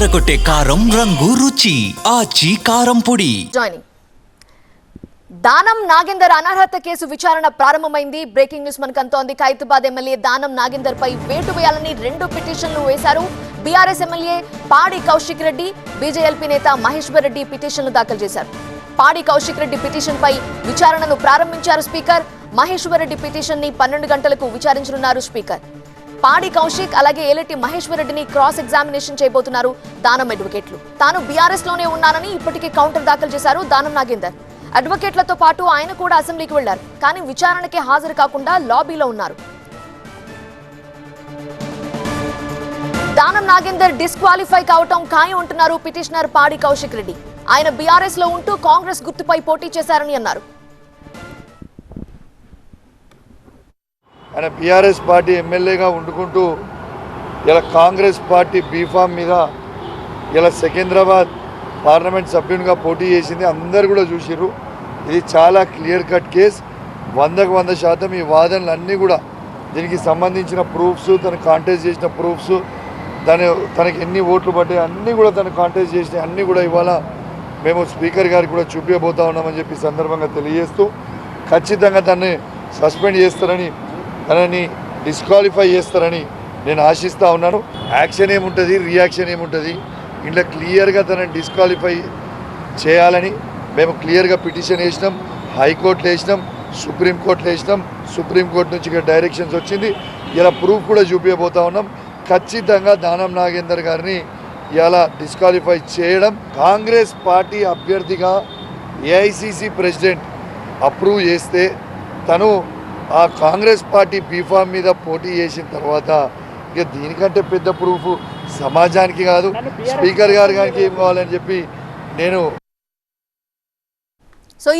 అదరగొట్టే కారం రంగు రుచి ఆచి కారం పొడి. దానం నాగేందర్ అనర్హత కేసు విచారణ ప్రారంభమైంది. బ్రేకింగ్ న్యూస్ మనకు అంతోంది. ఖైరతాబాద్ ఎమ్మెల్యే దానం నాగేందర్ పై వేటు వేయాలని 2 పిటిషన్లు వేశారు. బీఆర్ఎస్ ఎమ్మెల్యే పాడి కౌశిక్ రెడ్డి, బీజేఎల్పీ నేత మహేశ్వర్ రెడ్డి పిటిషన్లు దాఖలు చేశారు. పాడి కౌశిక్ రెడ్డి పిటిషన్ పై విచారణను ప్రారంభించారు స్పీకర్. మహేశ్వర్ రెడ్డి పిటిషన్ ని 12 గంటలకు విచారించనున్నారు స్పీకర్. పాడి కౌశిక్ అలాగే ఏలటి మహేశ్వర్ రెడ్డిని క్రాస్ ఎగ్జామినేషన్ చేయబోతున్నారు దానం అడ్వకేట్లు. తాను బీఆర్ఎస్ లోనే ఉన్నానని ఇప్పటికే కౌంటర్ దాఖలు చేశారు దానం నాగేందర్. అడ్వకేట్లతో పాటు ఆయన కూడా అసెంబ్లీకి వెళ్లారు. కానీ విచారణకి హాజరు కాకుండా లాబీలో ఉన్నారు. దానం నాగేందర్ డిస్క్వాలిఫై కావటం ఖాయం అంటున్నారు పిటిషనర్ పాడి కౌశిక్ రెడ్డి. ఆయన బీఆర్ఎస్ లో ఉంటూ కాంగ్రెస్ గుర్తుపై పోటీ చేశారని అన్నారు. ఆయన బీఆర్ఎస్ పార్టీ ఎమ్మెల్యేగా ఉండుకుంటూ ఇలా కాంగ్రెస్ పార్టీ బీఫామ్ మీద ఇలా సికింద్రాబాద్ పార్లమెంట్ సభ్యునిగా పోటీ చేసింది అందరు కూడా చూసిర్రు. ఇది చాలా క్లియర్ కట్ కేస్. 100కు 100% ఈ వాదనలు అన్నీ కూడా దీనికి సంబంధించిన ప్రూఫ్స్, తను కాంటెస్ట్ చేసిన ప్రూఫ్స్, తనకి ఎన్ని ఓట్లు పడ్డాయి అన్నీ కూడా తను కాంటెస్ట్ చేసిన అన్నీ కూడా ఇవాళ మేము స్పీకర్ గారికి కూడా చూపించబోతా ఉన్నామని చెప్పి సందర్భంగా తెలియజేస్తూ ఖచ్చితంగా తనని సస్పెండ్ చేస్తారని, తనని డిస్క్వాలిఫై చేస్తారని నేను ఆశిస్తూ ఉన్నాను. యాక్షన్ ఏముంటుంది, రియాక్షన్ ఏముంటుంది, ఇంట్లో క్లియర్గా తనని డిస్క్వాలిఫై చేయాలని మేము క్లియర్గా పిటిషన్ వేసినాం. హైకోర్టులో వేసినాం, సుప్రీంకోర్టులో వేసినాం. సుప్రీంకోర్టు నుంచి ఇక్కడ డైరెక్షన్స్ వచ్చింది. ఇలా ప్రూఫ్ కూడా చూపించబోతా ఉన్నాం. ఖచ్చితంగా దానం నాగేందర్ గారిని ఇలా డిస్క్వాలిఫై చేయడం, కాంగ్రెస్ పార్టీ అభ్యర్థిగా ఏఐసిసి ప్రెసిడెంట్ అప్రూవ్ చేస్తే తను ఆ కాంగ్రెస్ పార్టీ బీఫామ్ మీద పోటీ చేసిన తర్వాత ఇక దీనికంటే పెద్ద ప్రూఫ్ సమాజానికి కాదు, స్పీకర్ గారు గారికి ఏం కావాలని చెప్పి నేను